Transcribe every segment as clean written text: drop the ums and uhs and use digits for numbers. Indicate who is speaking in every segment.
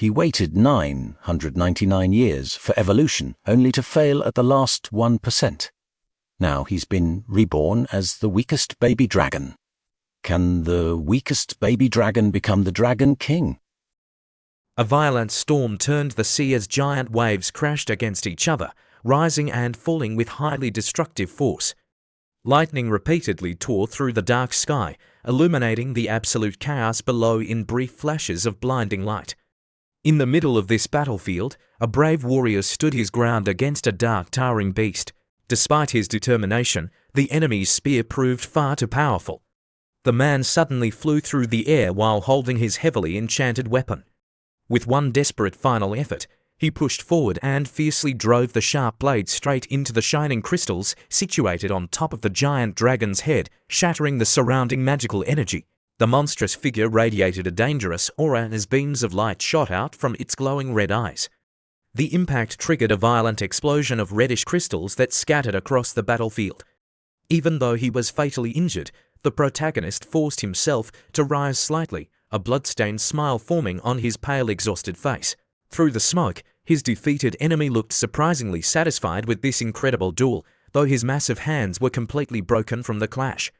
Speaker 1: He waited 999 years for evolution, only to fail at the last 1%. Now he's been reborn as the weakest baby dragon. Can the weakest baby dragon become the Dragon King?
Speaker 2: A violent storm turned the sea as giant waves crashed against each other, rising and falling with highly destructive force. Lightning repeatedly tore through the dark sky, illuminating the absolute chaos below in brief flashes of blinding light. In the middle of this battlefield, a brave warrior stood his ground against a dark, towering beast. Despite his determination, the enemy's spear proved far too powerful. The man suddenly flew through the air while holding his heavily enchanted weapon. With one desperate final effort, he pushed forward and fiercely drove the sharp blade straight into the shining crystals situated on top of the giant dragon's head, shattering the surrounding magical energy. The monstrous figure radiated a dangerous aura as beams of light shot out from its glowing red eyes. The impact triggered a violent explosion of reddish crystals that scattered across the battlefield. Even though he was fatally injured, the protagonist forced himself to rise slightly, a blood-stained smile forming on his pale, exhausted face. Through the smoke, his defeated enemy looked surprisingly satisfied with this incredible duel, though his massive hands were completely broken from the clash.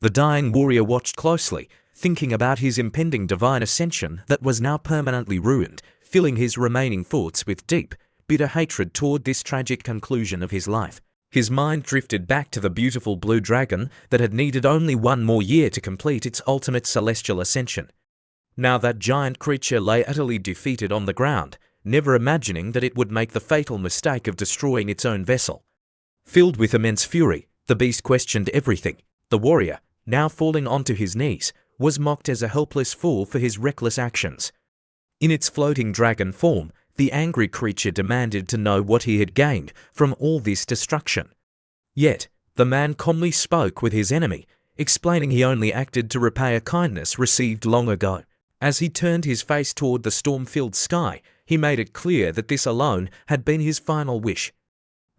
Speaker 2: The dying warrior watched closely, thinking about his impending divine ascension that was now permanently ruined, filling his remaining thoughts with deep, bitter hatred toward this tragic conclusion of his life. His mind drifted back to the beautiful blue dragon that had needed only one more year to complete its ultimate celestial ascension. Now that giant creature lay utterly defeated on the ground, never imagining that it would make the fatal mistake of destroying its own vessel. Filled with immense fury, the beast questioned everything. The warrior, now falling onto his knees, was mocked as a helpless fool for his reckless actions. In its floating dragon form, the angry creature demanded to know what he had gained from all this destruction. Yet, the man calmly spoke with his enemy, explaining he only acted to repay a kindness received long ago. As he turned his face toward the storm-filled sky, he made it clear that this alone had been his final wish.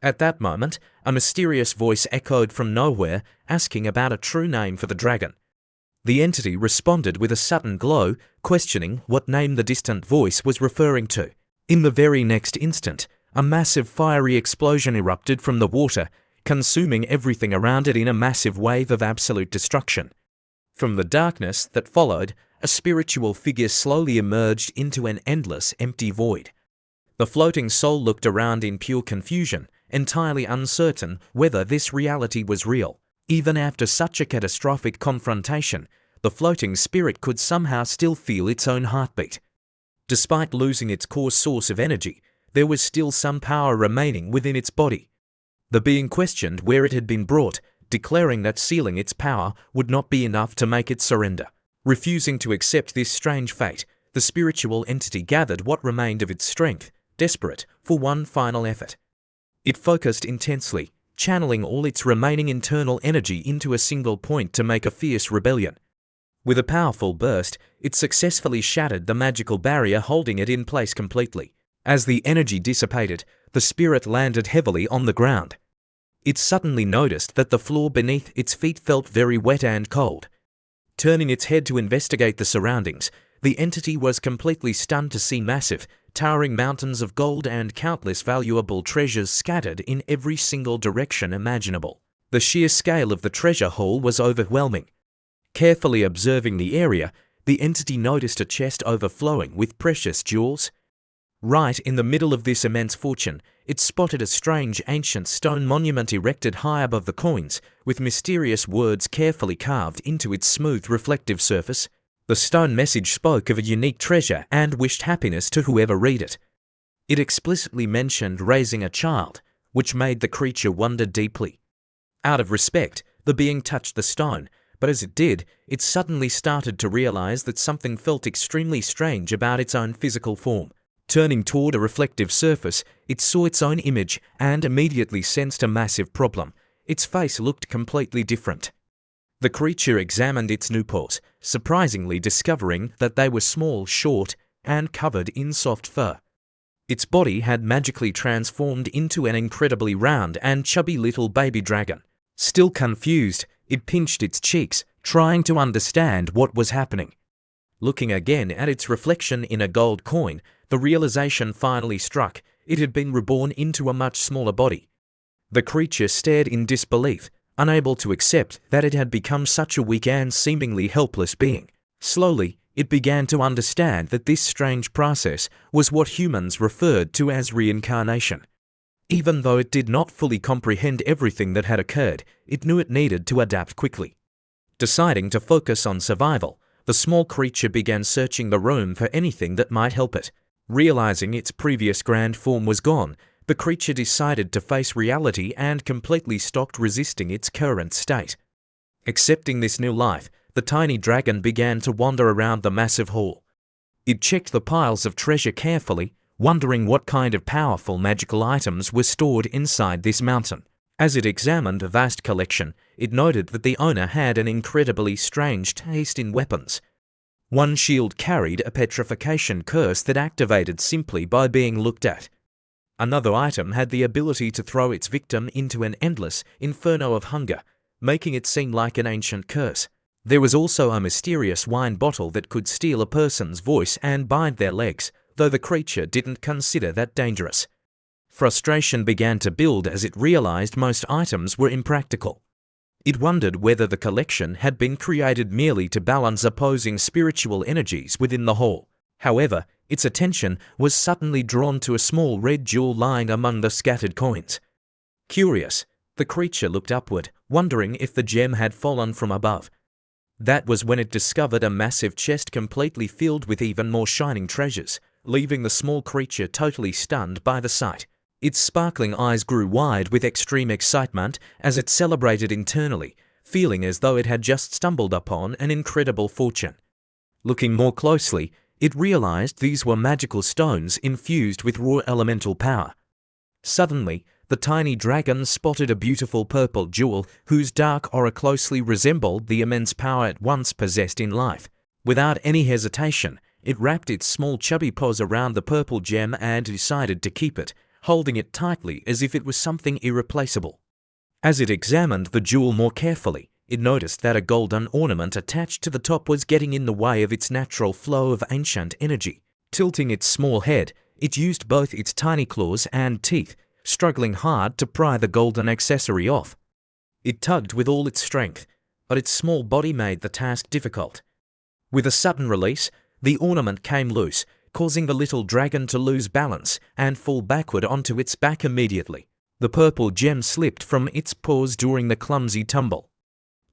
Speaker 2: At that moment, a mysterious voice echoed from nowhere, asking about a true name for the dragon. The entity responded with a sudden glow, questioning what name the distant voice was referring to. In the very next instant, a massive fiery explosion erupted from the water, consuming everything around it in a massive wave of absolute destruction. From the darkness that followed, a spiritual figure slowly emerged into an endless, empty void. The floating soul looked around in pure confusion, entirely uncertain whether this reality was real. Even after such a catastrophic confrontation, the floating spirit could somehow still feel its own heartbeat. Despite losing its core source of energy, there was still some power remaining within its body. The being questioned where it had been brought, declaring that sealing its power would not be enough to make it surrender. Refusing to accept this strange fate, the spiritual entity gathered what remained of its strength, desperate for one final effort. It focused intensely, channeling all its remaining internal energy into a single point to make a fierce rebellion. With a powerful burst, it successfully shattered the magical barrier holding it in place completely. As the energy dissipated, the spirit landed heavily on the ground. It suddenly noticed that the floor beneath its feet felt very wet and cold. Turning its head to investigate the surroundings, the entity was completely stunned to see massive, towering mountains of gold and countless valuable treasures scattered in every single direction imaginable. The sheer scale of the treasure haul was overwhelming. Carefully observing the area, the entity noticed a chest overflowing with precious jewels. Right in the middle of this immense fortune, it spotted a strange ancient stone monument erected high above the coins, with mysterious words carefully carved into its smooth reflective surface. The stone message spoke of a unique treasure and wished happiness to whoever read it. It explicitly mentioned raising a child, which made the creature wonder deeply. Out of respect, the being touched the stone, but as it did, it suddenly started to realize that something felt extremely strange about its own physical form. Turning toward a reflective surface, it saw its own image and immediately sensed a massive problem. Its face looked completely different. The creature examined its new paws, surprisingly discovering that they were small, short, and covered in soft fur. Its body had magically transformed into an incredibly round and chubby little baby dragon. Still confused, it pinched its cheeks, trying to understand what was happening. Looking again at its reflection in a gold coin, the realization finally struck. It had been reborn into a much smaller body. The creature stared in disbelief, unable to accept that it had become such a weak and seemingly helpless being. Slowly, it began to understand that this strange process was what humans referred to as reincarnation. Even though it did not fully comprehend everything that had occurred, it knew it needed to adapt quickly. Deciding to focus on survival, the small creature began searching the room for anything that might help it. Realizing its previous grand form was gone, the creature decided to face reality and completely stopped resisting its current state. Accepting this new life, the tiny dragon began to wander around the massive hall. It checked the piles of treasure carefully, wondering what kind of powerful magical items were stored inside this mountain. As it examined the vast collection, it noted that the owner had an incredibly strange taste in weapons. One shield carried a petrification curse that activated simply by being looked at. Another item had the ability to throw its victim into an endless inferno of hunger, making it seem like an ancient curse. There was also a mysterious wine bottle that could steal a person's voice and bind their legs, though the creature didn't consider that dangerous. Frustration began to build as it realized most items were impractical. It wondered whether the collection had been created merely to balance opposing spiritual energies within the hall. However, its attention was suddenly drawn to a small red jewel lying among the scattered coins. Curious, the creature looked upward, wondering if the gem had fallen from above. That was when it discovered a massive chest completely filled with even more shining treasures, leaving the small creature totally stunned by the sight. Its sparkling eyes grew wide with extreme excitement as it celebrated internally, feeling as though it had just stumbled upon an incredible fortune. Looking more closely, it realized these were magical stones infused with raw elemental power. Suddenly, the tiny dragon spotted a beautiful purple jewel whose dark aura closely resembled the immense power it once possessed in life. Without any hesitation, it wrapped its small chubby paws around the purple gem and decided to keep it, holding it tightly as if it was something irreplaceable. As it examined the jewel more carefully, it noticed that a golden ornament attached to the top was getting in the way of its natural flow of ancient energy. Tilting its small head, it used both its tiny claws and teeth, struggling hard to pry the golden accessory off. It tugged with all its strength, but its small body made the task difficult. With a sudden release, the ornament came loose, causing the little dragon to lose balance and fall backward onto its back immediately. The purple gem slipped from its paws during the clumsy tumble.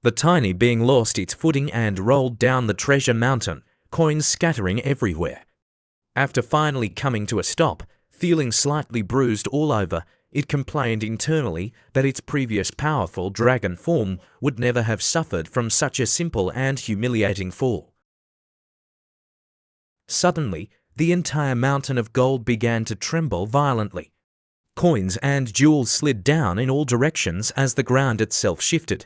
Speaker 2: The tiny being lost its footing and rolled down the treasure mountain, coins scattering everywhere. After finally coming to a stop, feeling slightly bruised all over, it complained internally that its previous powerful dragon form would never have suffered from such a simple and humiliating fall. Suddenly, the entire mountain of gold began to tremble violently. Coins and jewels slid down in all directions as the ground itself shifted.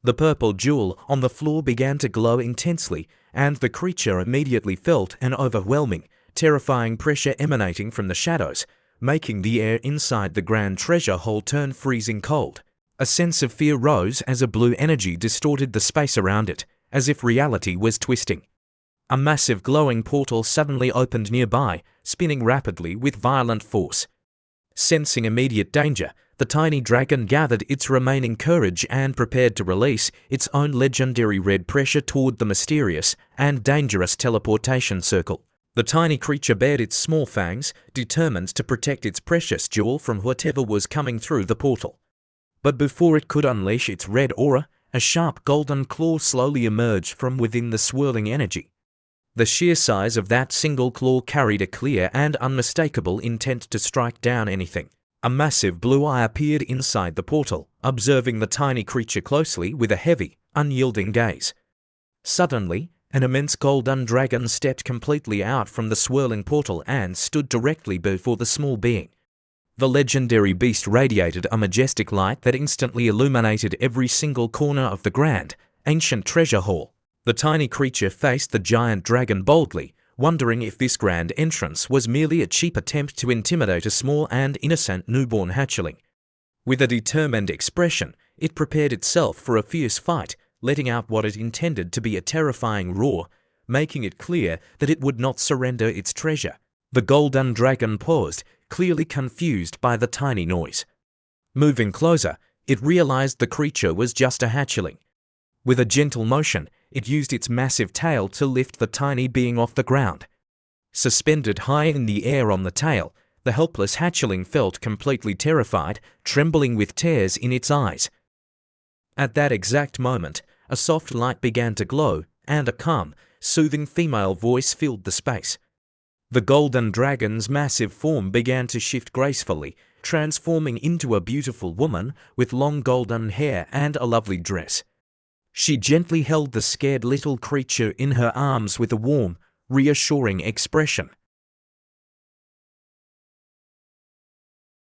Speaker 2: The purple jewel on the floor began to glow intensely, and the creature immediately felt an overwhelming, terrifying pressure emanating from the shadows, making the air inside the grand treasure hole turn freezing cold. A sense of fear rose as a blue energy distorted the space around it, as if reality was twisting. A massive glowing portal suddenly opened nearby, spinning rapidly with violent force. Sensing immediate danger, the tiny dragon gathered its remaining courage and prepared to release its own legendary red pressure toward the mysterious and dangerous teleportation circle. The tiny creature bared its small fangs, determined to protect its precious jewel from whatever was coming through the portal. But before it could unleash its red aura, a sharp golden claw slowly emerged from within the swirling energy. The sheer size of that single claw carried a clear and unmistakable intent to strike down anything. A massive blue eye appeared inside the portal, observing the tiny creature closely with a heavy, unyielding gaze. Suddenly, an immense golden dragon stepped completely out from the swirling portal and stood directly before the small being. The legendary beast radiated a majestic light that instantly illuminated every single corner of the grand, ancient treasure hall. The tiny creature faced the giant dragon boldly, wondering if this grand entrance was merely a cheap attempt to intimidate a small and innocent newborn hatchling. With a determined expression, it prepared itself for a fierce fight, letting out what it intended to be a terrifying roar, making it clear that it would not surrender its treasure. The golden dragon paused, clearly confused by the tiny noise. Moving closer, it realized the creature was just a hatchling. With a gentle motion, it used its massive tail to lift the tiny being off the ground. Suspended high in the air on the tail, the helpless hatchling felt completely terrified, trembling with tears in its eyes. At that exact moment, a soft light began to glow, and a calm, soothing female voice filled the space. The golden dragon's massive form began to shift gracefully, transforming into a beautiful woman with long golden hair and a lovely dress. She gently held the scared little creature in her arms with a warm, reassuring expression.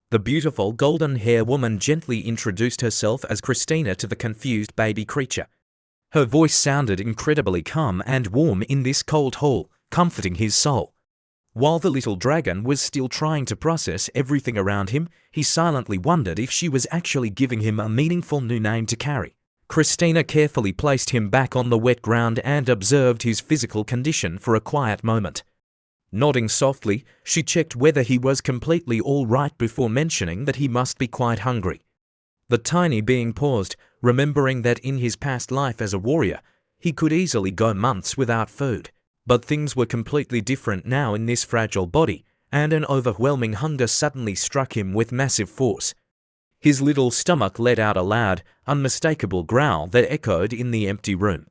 Speaker 2: The beautiful golden-hair woman gently introduced herself as Christina to the confused baby creature. Her voice sounded incredibly calm and warm in this cold hall, comforting his soul. While the little dragon was still trying to process everything around him, he silently wondered if she was actually giving him a meaningful new name to carry. Christina carefully placed him back on the wet ground and observed his physical condition for a quiet moment. Nodding softly, she checked whether he was completely all right before mentioning that he must be quite hungry. The tiny being paused, remembering that in his past life as a warrior, he could easily go months without food. But things were completely different now in this fragile body, and an overwhelming hunger suddenly struck him with massive force. His little stomach let out a loud, unmistakable growl that echoed in the empty room.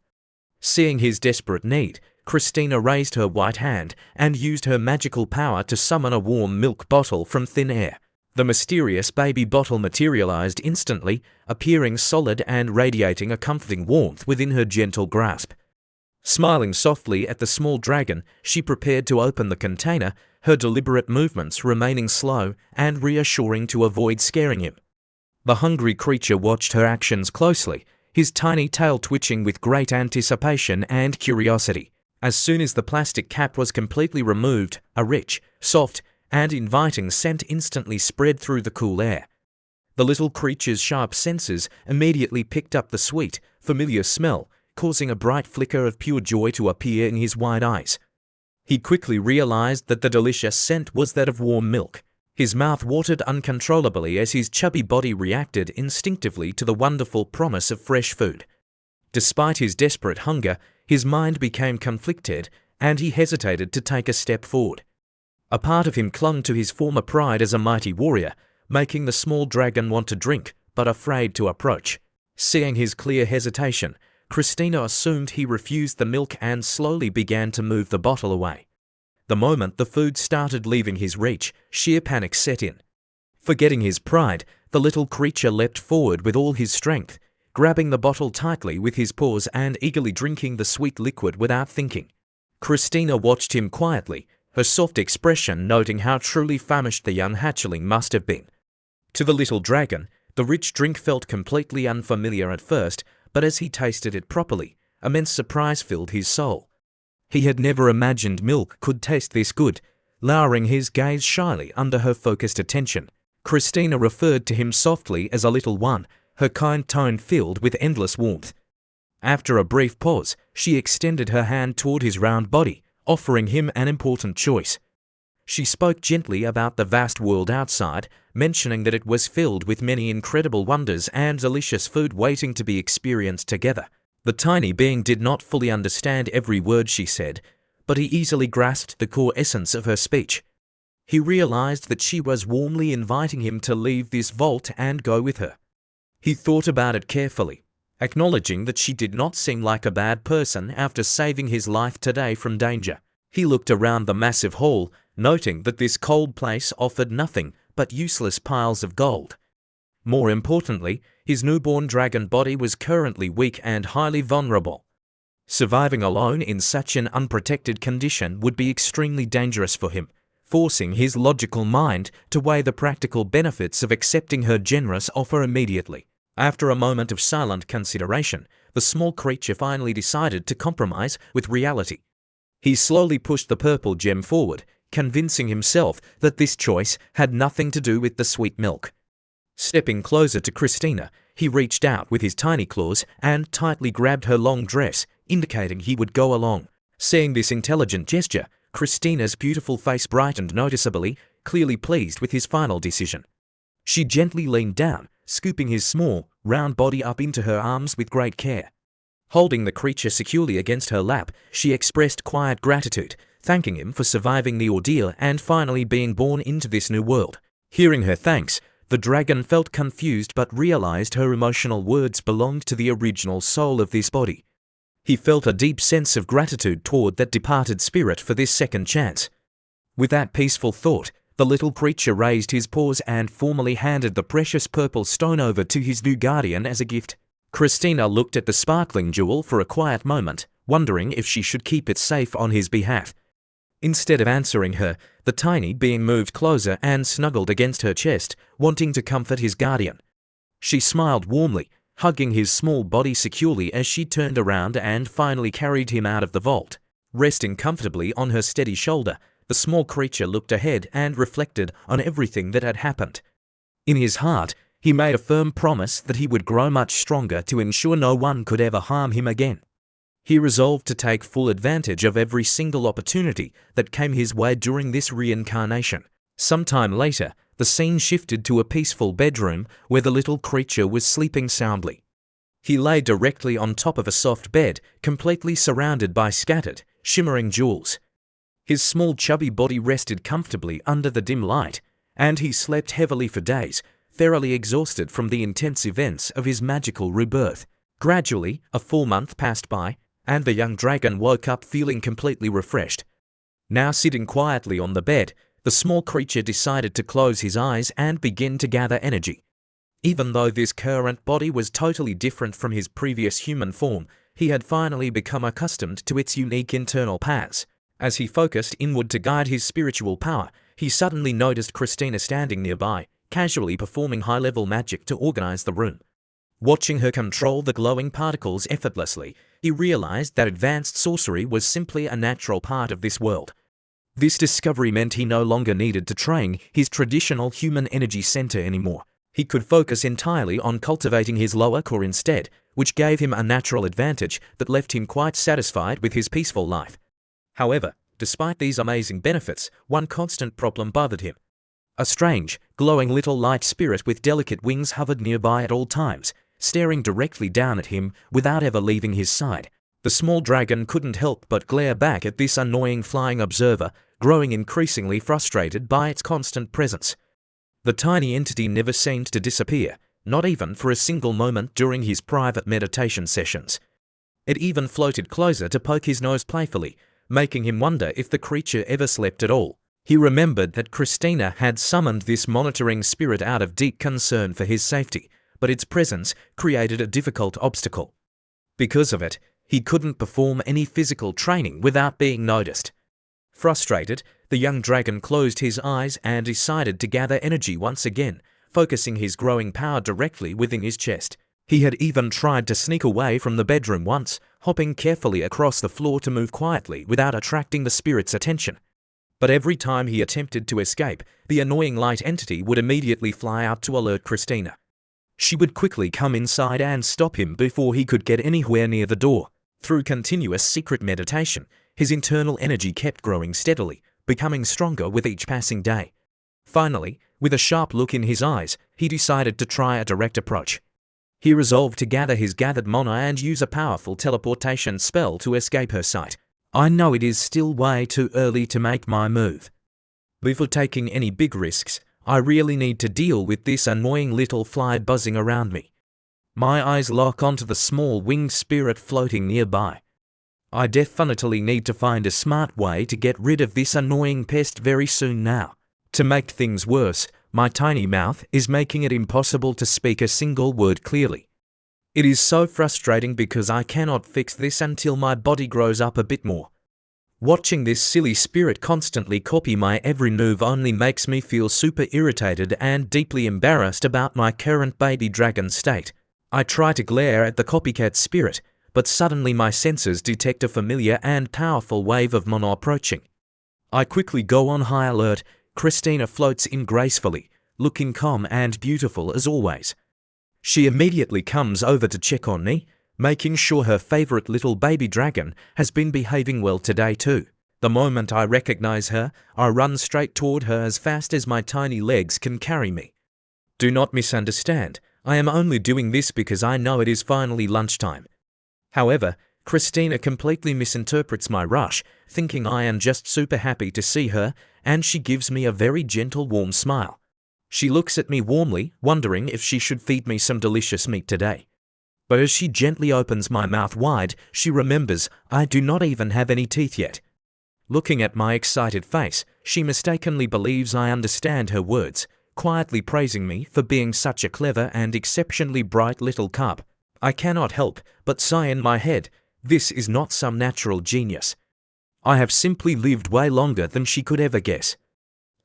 Speaker 2: Seeing his desperate need, Christina raised her white hand and used her magical power to summon a warm milk bottle from thin air. The mysterious baby bottle materialized instantly, appearing solid and radiating a comforting warmth within her gentle grasp. Smiling softly at the small dragon, she prepared to open the container, her deliberate movements remaining slow and reassuring to avoid scaring him. The hungry creature watched her actions closely, his tiny tail twitching with great anticipation and curiosity. As soon as the plastic cap was completely removed, a rich, soft, and inviting scent instantly spread through the cool air. The little creature's sharp senses immediately picked up the sweet, familiar smell, causing a bright flicker of pure joy to appear in his wide eyes. He quickly realized that the delicious scent was that of warm milk. His mouth watered uncontrollably as his chubby body reacted instinctively to the wonderful promise of fresh food. Despite his desperate hunger, his mind became conflicted, and he hesitated to take a step forward. A part of him clung to his former pride as a mighty warrior, making the small dragon want to drink, but afraid to approach. Seeing his clear hesitation, Christina assumed he refused the milk and slowly began to move the bottle away. The moment the food started leaving his reach, sheer panic set in. Forgetting his pride, the little creature leapt forward with all his strength, grabbing the bottle tightly with his paws and eagerly drinking the sweet liquid without thinking. Christina watched him quietly, her soft expression noting how truly famished the young hatchling must have been. To the little dragon, the rich drink felt completely unfamiliar at first, but as he tasted it properly, immense surprise filled his soul. He had never imagined milk could taste this good, lowering his gaze shyly under her focused attention. Christina referred to him softly as a little one, her kind tone filled with endless warmth. After a brief pause, she extended her hand toward his round body, offering him an important choice. She spoke gently about the vast world outside, mentioning that it was filled with many incredible wonders and delicious food waiting to be experienced together. The tiny being did not fully understand every word she said, but he easily grasped the core essence of her speech. He realized that she was warmly inviting him to leave this vault and go with her. He thought about it carefully, acknowledging that she did not seem like a bad person after saving his life today from danger. He looked around the massive hall, noting that this cold place offered nothing but useless piles of gold. More importantly, his newborn dragon body was currently weak and highly vulnerable. Surviving alone in such an unprotected condition would be extremely dangerous for him, forcing his logical mind to weigh the practical benefits of accepting her generous offer immediately. After a moment of silent consideration, the small creature finally decided to compromise with reality. He slowly pushed the purple gem forward, convincing himself that this choice had nothing to do with the sweet milk. Stepping closer to Christina, he reached out with his tiny claws and tightly grabbed her long dress, indicating he would go along. Seeing this intelligent gesture, Christina's beautiful face brightened noticeably, clearly pleased with his final decision. She gently leaned down, scooping his small, round body up into her arms with great care. Holding the creature securely against her lap, she expressed quiet gratitude, thanking him for surviving the ordeal and finally being born into this new world. Hearing her thanks, the dragon felt confused but realized her emotional words belonged to the original soul of this body. He felt a deep sense of gratitude toward that departed spirit for this second chance. With that peaceful thought, the little creature raised his paws and formally handed the precious purple stone over to his new guardian as a gift. Christina looked at the sparkling jewel for a quiet moment, wondering if she should keep it safe on his behalf. Instead of answering her, the tiny being moved closer and snuggled against her chest, wanting to comfort his guardian. She smiled warmly, hugging his small body securely as she turned around and finally carried him out of the vault. Resting comfortably on her steady shoulder, the small creature looked ahead and reflected on everything that had happened. In his heart, he made a firm promise that he would grow much stronger to ensure no one could ever harm him again. He resolved to take full advantage of every single opportunity that came his way during this reincarnation. Sometime later, the scene shifted to a peaceful bedroom where the little creature was sleeping soundly. He lay directly on top of a soft bed, completely surrounded by scattered, shimmering jewels. His small chubby body rested comfortably under the dim light, and he slept heavily for days, thoroughly exhausted from the intense events of his magical rebirth. Gradually, a full month passed by, and the young dragon woke up feeling completely refreshed. Now sitting quietly on the bed, the small creature decided to close his eyes and begin to gather energy. Even though this current body was totally different from his previous human form, he had finally become accustomed to its unique internal paths. As he focused inward to guide his spiritual power, he suddenly noticed Christina standing nearby, casually performing high-level magic to organize the room. Watching her control the glowing particles effortlessly, he realized that advanced sorcery was simply a natural part of this world. This discovery meant he no longer needed to train his traditional human energy center anymore. He could focus entirely on cultivating his lower core instead, which gave him a natural advantage that left him quite satisfied with his peaceful life. However, despite these amazing benefits, one constant problem bothered him. A strange, glowing little light spirit with delicate wings hovered nearby at all times, staring directly down at him without ever leaving his side. The small dragon couldn't help but glare back at this annoying flying observer, growing increasingly frustrated by its constant presence. The tiny entity never seemed to disappear, not even for a single moment during his private meditation sessions. It even floated closer to poke his nose playfully, making him wonder if the creature ever slept at all. He remembered that Christina had summoned this monitoring spirit out of deep concern for his safety, but its presence created a difficult obstacle. Because of it, he couldn't perform any physical training without being noticed. Frustrated, the young dragon closed his eyes and decided to gather energy once again, focusing his growing power directly within his chest. He had even tried to sneak away from the bedroom once, hopping carefully across the floor to move quietly without attracting the spirit's attention. But every time he attempted to escape, the annoying light entity would immediately fly out to alert Christina. She would quickly come inside and stop him before he could get anywhere near the door. Through continuous secret meditation, his internal energy kept growing steadily, becoming stronger with each passing day. Finally, with a sharp look in his eyes, he decided to try a direct approach. He resolved to gather his gathered mana and use a powerful teleportation spell to escape her sight. I know it is still way too early to make my move. Before taking any big risks, I really need to deal with this annoying little fly buzzing around me. My eyes lock onto the small winged spirit floating nearby. I definitely need to find a smart way to get rid of this annoying pest very soon now. To make things worse, my tiny mouth is making it impossible to speak a single word clearly. It is so frustrating because I cannot fix this until my body grows up a bit more. Watching this silly spirit constantly copy my every move only makes me feel super irritated and deeply embarrassed about my current baby dragon state. I try to glare at the copycat spirit, but suddenly my senses detect a familiar and powerful wave of mana approaching. I quickly go on high alert. Christina floats in gracefully, looking calm and beautiful as always. She immediately comes over to check on me, making sure her favorite little baby dragon has been behaving well today too. The moment I recognize her, I run straight toward her as fast as my tiny legs can carry me. Do not misunderstand, I am only doing this because I know it is finally lunchtime. However, Christina completely misinterprets my rush, thinking I am just super happy to see her, and she gives me a very gentle, warm smile. She looks at me warmly, wondering if she should feed me some delicious meat today. But as she gently opens my mouth wide, she remembers I do not even have any teeth yet. Looking at my excited face, she mistakenly believes I understand her words, quietly praising me for being such a clever and exceptionally bright little cub. I cannot help but sigh in my head, this is not some natural genius. I have simply lived way longer than she could ever guess.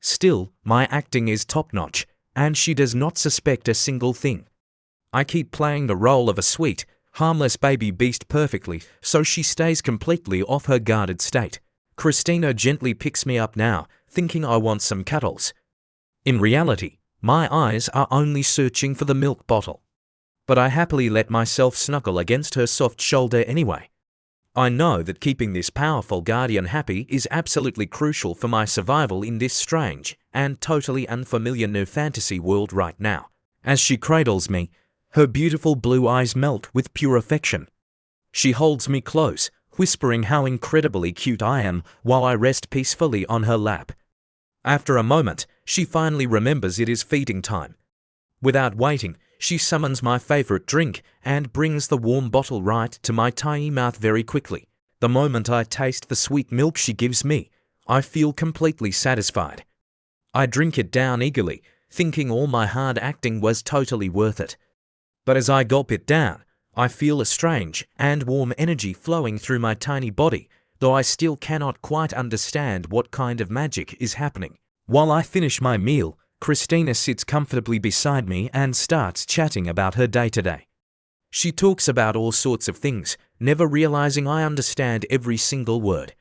Speaker 2: Still, my acting is top-notch, and she does not suspect a single thing. I keep playing the role of a sweet, harmless baby beast perfectly, so she stays completely off her guarded state. Christina gently picks me up now, thinking I want some cuddles. In reality, my eyes are only searching for the milk bottle. But I happily let myself snuggle against her soft shoulder anyway. I know that keeping this powerful guardian happy is absolutely crucial for my survival in this strange and totally unfamiliar new fantasy world right now. As she cradles me, her beautiful blue eyes melt with pure affection. She holds me close, whispering how incredibly cute I am while I rest peacefully on her lap. After a moment, she finally remembers it is feeding time. Without waiting, she summons my favorite drink and brings the warm bottle right to my tiny mouth very quickly. The moment I taste the sweet milk she gives me, I feel completely satisfied. I drink it down eagerly, thinking all my hard acting was totally worth it. But as I gulp it down, I feel a strange and warm energy flowing through my tiny body, though I still cannot quite understand what kind of magic is happening. While I finish my meal, Christina sits comfortably beside me and starts chatting about her day-to-day. She talks about all sorts of things, never realizing I understand every single word.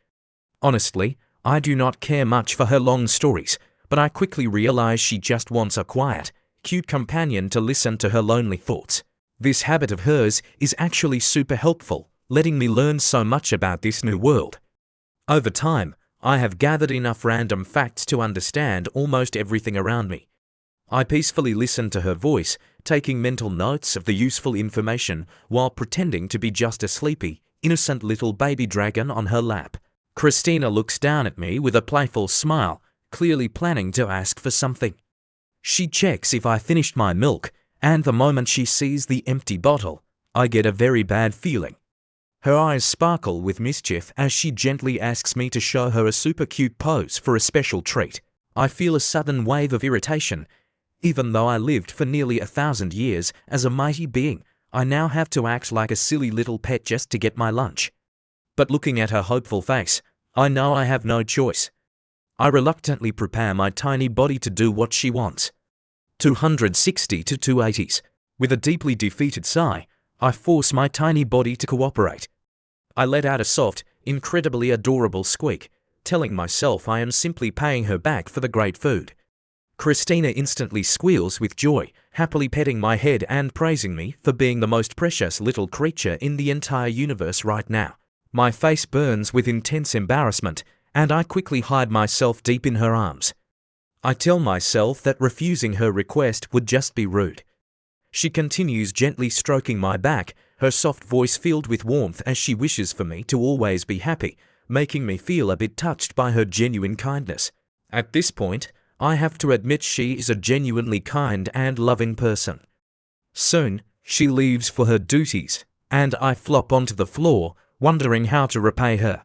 Speaker 2: Honestly, I do not care much for her long stories, but I quickly realize she just wants a quiet, cute companion to listen to her lonely thoughts. This habit of hers is actually super helpful, letting me learn so much about this new world. Over time, I have gathered enough random facts to understand almost everything around me. I peacefully listen to her voice, taking mental notes of the useful information while pretending to be just a sleepy, innocent little baby dragon on her lap. Christina looks down at me with a playful smile, clearly planning to ask for something. She checks if I finished my milk, and the moment she sees the empty bottle, I get a very bad feeling. Her eyes sparkle with mischief as she gently asks me to show her a super cute pose for a special treat. I feel a sudden wave of irritation. Even though I lived for nearly 1,000 years as a mighty being, I now have to act like a silly little pet just to get my lunch. But looking at her hopeful face, I know I have no choice. I reluctantly prepare my tiny body to do what she wants. 260 to 280s. With a deeply defeated sigh, I force my tiny body to cooperate. I let out a soft, incredibly adorable squeak, telling myself I am simply paying her back for the great food. Christina instantly squeals with joy, happily petting my head and praising me for being the most precious little creature in the entire universe right now. My face burns with intense embarrassment, and I quickly hide myself deep in her arms. I tell myself that refusing her request would just be rude. She continues gently stroking my back, her soft voice filled with warmth as she wishes for me to always be happy, making me feel a bit touched by her genuine kindness. At this point, I have to admit she is a genuinely kind and loving person. Soon, she leaves for her duties, and I flop onto the floor, wondering how to repay her.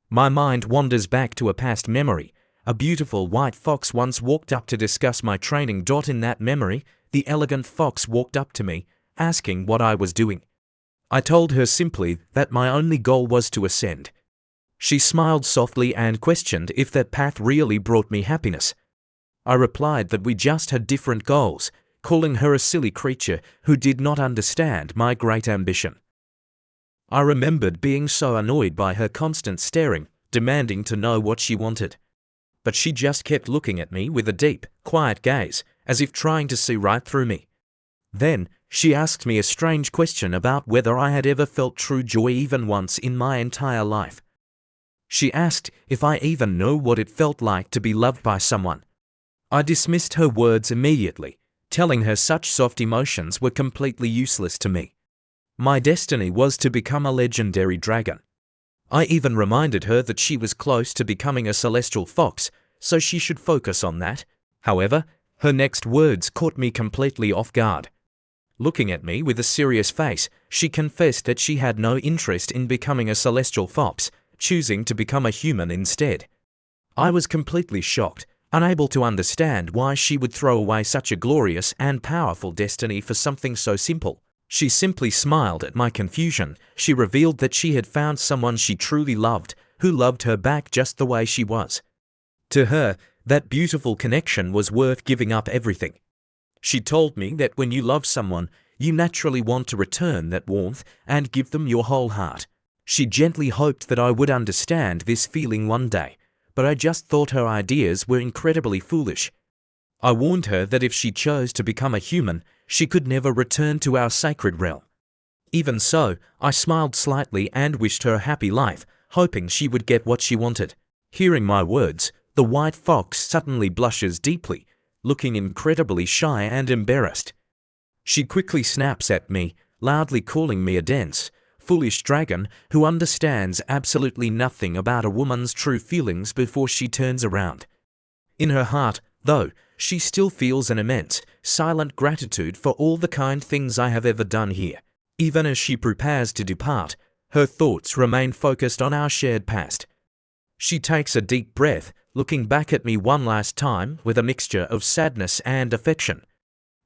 Speaker 2: My mind wanders back to a past memory. A beautiful white fox once walked up to discuss my training. In that memory, the elegant fox walked up to me, asking what I was doing. I told her simply that my only goal was to ascend. She smiled softly and questioned if that path really brought me happiness. I replied that we just had different goals, calling her a silly creature who did not understand my great ambition. I remembered being so annoyed by her constant staring, demanding to know what she wanted. But she just kept looking at me with a deep, quiet gaze, as if trying to see right through me. Then, she asked me a strange question about whether I had ever felt true joy even once in my entire life. She asked if I even know what it felt like to be loved by someone. I dismissed her words immediately, telling her such soft emotions were completely useless to me. My destiny was to become a legendary dragon. I even reminded her that she was close to becoming a celestial fox, so she should focus on that. However, her next words caught me completely off guard. Looking at me with a serious face, she confessed that she had no interest in becoming a celestial fox, choosing to become a human instead. I was completely shocked, unable to understand why she would throw away such a glorious and powerful destiny for something so simple. She simply smiled at my confusion. She revealed that she had found someone she truly loved, who loved her back just the way she was. To her, that beautiful connection was worth giving up everything. She told me that when you love someone, you naturally want to return that warmth and give them your whole heart. She gently hoped that I would understand this feeling one day, but I just thought her ideas were incredibly foolish. I warned her that if she chose to become a human, she could never return to our sacred realm. Even so, I smiled slightly and wished her a happy life, hoping she would get what she wanted. Hearing my words, the white fox suddenly blushes deeply, looking incredibly shy and embarrassed. She quickly snaps at me, loudly calling me a dense, foolish dragon who understands absolutely nothing about a woman's true feelings before she turns around. In her heart, though, she still feels an immense, silent gratitude for all the kind things I have ever done here. Even as she prepares to depart, her thoughts remain focused on our shared past. She takes a deep breath, looking back at me one last time with a mixture of sadness and affection.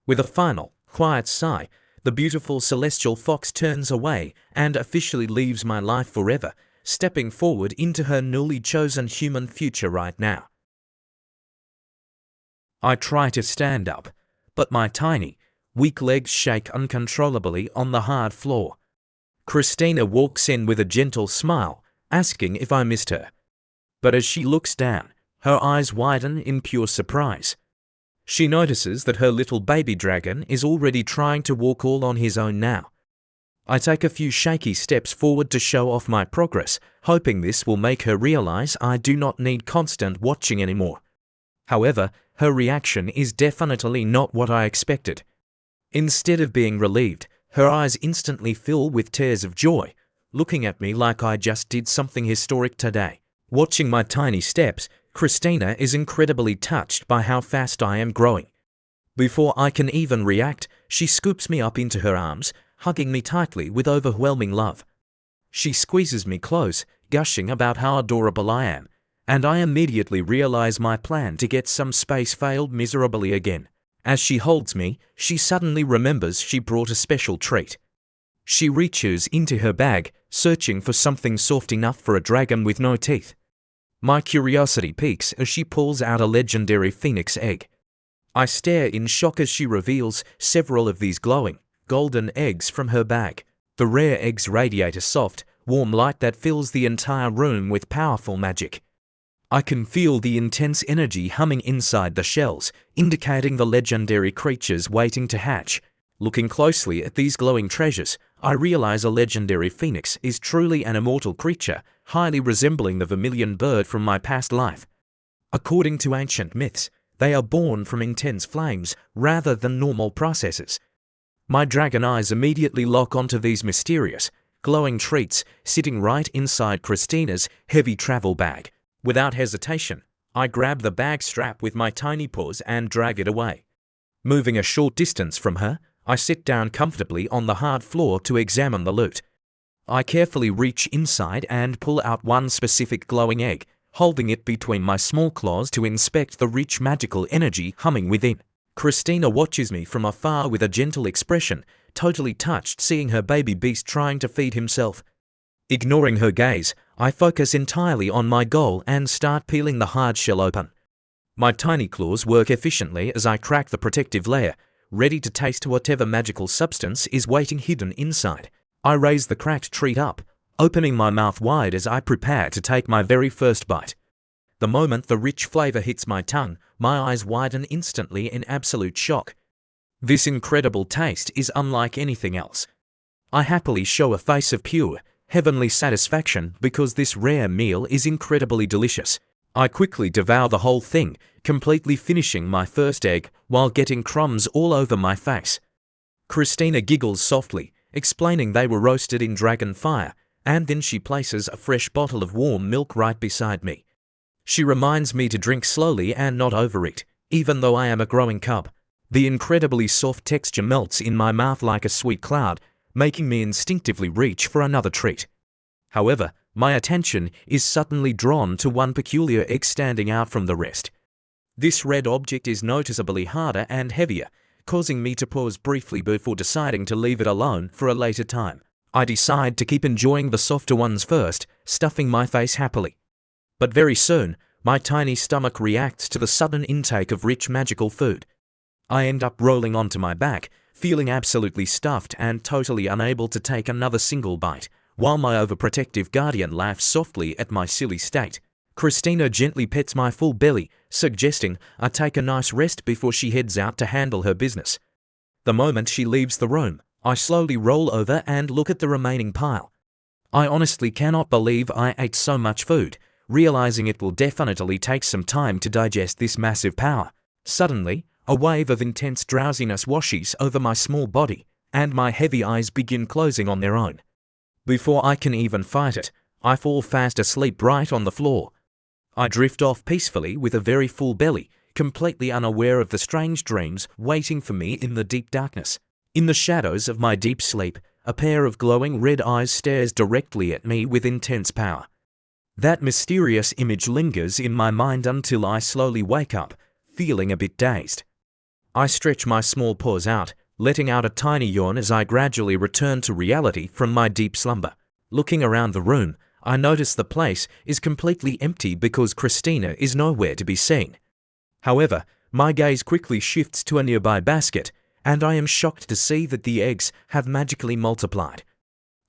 Speaker 2: With a final, quiet sigh, the beautiful celestial fox turns away and officially leaves my life forever, stepping forward into her newly chosen human future right now. I try to stand up, but my tiny, weak legs shake uncontrollably on the hard floor. Christina walks in with a gentle smile, asking if I missed her. But as she looks down, her eyes widen in pure surprise. She notices that her little baby dragon is already trying to walk all on his own now. I take a few shaky steps forward to show off my progress, hoping this will make her realize I do not need constant watching anymore. However, her reaction is definitely not what I expected. Instead of being relieved, her eyes instantly fill with tears of joy, looking at me like I just did something historic today. Watching my tiny steps, Christina is incredibly touched by how fast I am growing. Before I can even react, she scoops me up into her arms, hugging me tightly with overwhelming love. She squeezes me close, gushing about how adorable I am, and I immediately realize my plan to get some space failed miserably again. As she holds me, she suddenly remembers she brought a special treat. She reaches into her bag, searching for something soft enough for a dragon with no teeth. My curiosity peaks as she pulls out a legendary phoenix egg. I stare in shock as she reveals several of these glowing, golden eggs from her bag. The rare eggs radiate a soft, warm light that fills the entire room with powerful magic. I can feel the intense energy humming inside the shells, indicating the legendary creatures waiting to hatch. Looking closely at these glowing treasures, I realize a legendary phoenix is truly an immortal creature, highly resembling the vermilion bird from my past life. According to ancient myths, they are born from intense flames rather than normal processes. My dragon eyes immediately lock onto these mysterious, glowing treats sitting right inside Christina's heavy travel bag. Without hesitation, I grab the bag strap with my tiny paws and drag it away. Moving a short distance from her, I sit down comfortably on the hard floor to examine the loot. I carefully reach inside and pull out one specific glowing egg, holding it between my small claws to inspect the rich magical energy humming within. Christina watches me from afar with a gentle expression, totally touched seeing her baby beast trying to feed himself. Ignoring her gaze, I focus entirely on my goal and start peeling the hard shell open. My tiny claws work efficiently as I crack the protective layer, ready to taste whatever magical substance is waiting hidden inside. I raise the cracked treat up, opening my mouth wide as I prepare to take my very first bite. The moment the rich flavor hits my tongue, my eyes widen instantly in absolute shock. This incredible taste is unlike anything else. I happily show a face of pure, heavenly satisfaction because this rare meal is incredibly delicious. I quickly devour the whole thing, completely finishing my first egg while getting crumbs all over my face. Christina giggles softly, explaining they were roasted in dragon fire, and then she places a fresh bottle of warm milk right beside me. She reminds me to drink slowly and not overeat, even though I am a growing cub. The incredibly soft texture melts in my mouth like a sweet cloud, making me instinctively reach for another treat. However, my attention is suddenly drawn to one peculiar egg standing out from the rest. This red object is noticeably harder and heavier, causing me to pause briefly before deciding to leave it alone for a later time. I decide to keep enjoying the softer ones first, stuffing my face happily. But very soon, my tiny stomach reacts to the sudden intake of rich magical food. I end up rolling onto my back, feeling absolutely stuffed and totally unable to take another single bite, while my overprotective guardian laughs softly at my silly state. Christina gently pets my full belly, suggesting I take a nice rest before she heads out to handle her business. The moment she leaves the room, I slowly roll over and look at the remaining pile. I honestly cannot believe I ate so much food, realizing it will definitely take some time to digest this massive power. Suddenly, a wave of intense drowsiness washes over my small body, and my heavy eyes begin closing on their own. Before I can even fight it, I fall fast asleep right on the floor. I drift off peacefully with a very full belly, completely unaware of the strange dreams waiting for me in the deep darkness. In the shadows of my deep sleep, a pair of glowing red eyes stares directly at me with intense power. That mysterious image lingers in my mind until I slowly wake up, feeling a bit dazed. I stretch my small paws out, letting out a tiny yawn as I gradually return to reality from my deep slumber. Looking around the room, I notice the place is completely empty because Christina is nowhere to be seen. However, my gaze quickly shifts to a nearby basket, and I am shocked to see that the eggs have magically multiplied.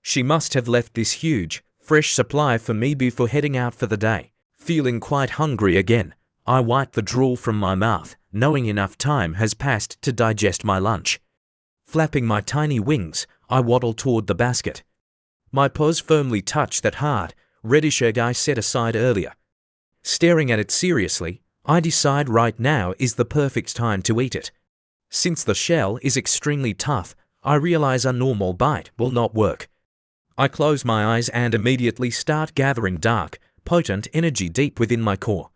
Speaker 2: She must have left this huge, fresh supply for me before heading out for the day. Feeling quite hungry again, I wipe the drool from my mouth, knowing enough time has passed to digest my lunch. Flapping my tiny wings, I waddle toward the basket. My paws firmly touch that hard, reddish egg I set aside earlier. Staring at it seriously, I decide right now is the perfect time to eat it. Since the shell is extremely tough, I realize a normal bite will not work. I close my eyes and immediately start gathering dark, potent energy deep within my core.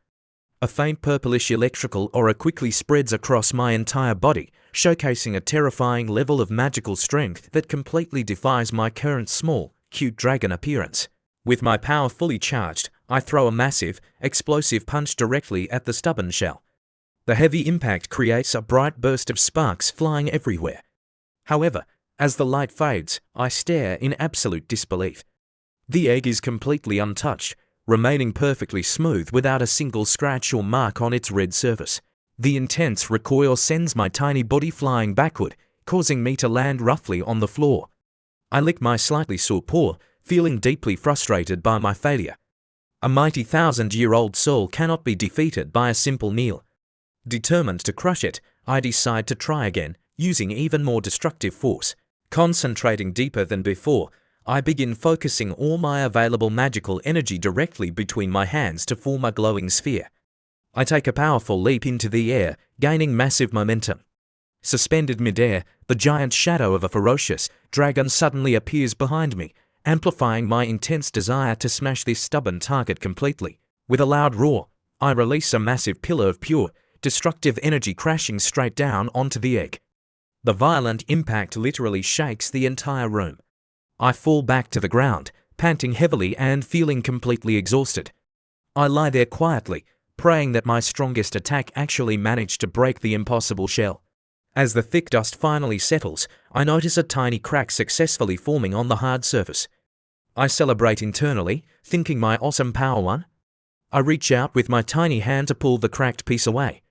Speaker 2: A faint purplish electrical aura quickly spreads across my entire body, showcasing a terrifying level of magical strength that completely defies my current small, cute dragon appearance. With my power fully charged, I throw a massive, explosive punch directly at the stubborn shell. The heavy impact creates a bright burst of sparks flying everywhere. However, as the light fades, I stare in absolute disbelief. The egg is completely untouched, remaining perfectly smooth without a single scratch or mark on its red surface. The intense recoil sends my tiny body flying backward, causing me to land roughly on the floor. I lick my slightly sore paw, feeling deeply frustrated by my failure. A mighty 1,000-year-old soul cannot be defeated by a simple meal. Determined to crush it, I decide to try again, using even more destructive force. Concentrating deeper than before, I begin focusing all my available magical energy directly between my hands to form a glowing sphere. I take a powerful leap into the air, gaining massive momentum. Suspended midair, the giant shadow of a ferocious dragon suddenly appears behind me, amplifying my intense desire to smash this stubborn target completely. With a loud roar, I release a massive pillar of pure, destructive energy crashing straight down onto the egg. The violent impact literally shakes the entire room. I fall back to the ground, panting heavily and feeling completely exhausted. I lie there quietly, praying that my strongest attack actually managed to break the impossible shell. As the thick dust finally settles, I notice a tiny crack successfully forming on the hard surface. I celebrate internally, thinking my awesome power won. I reach out with my tiny hand to pull the cracked piece away.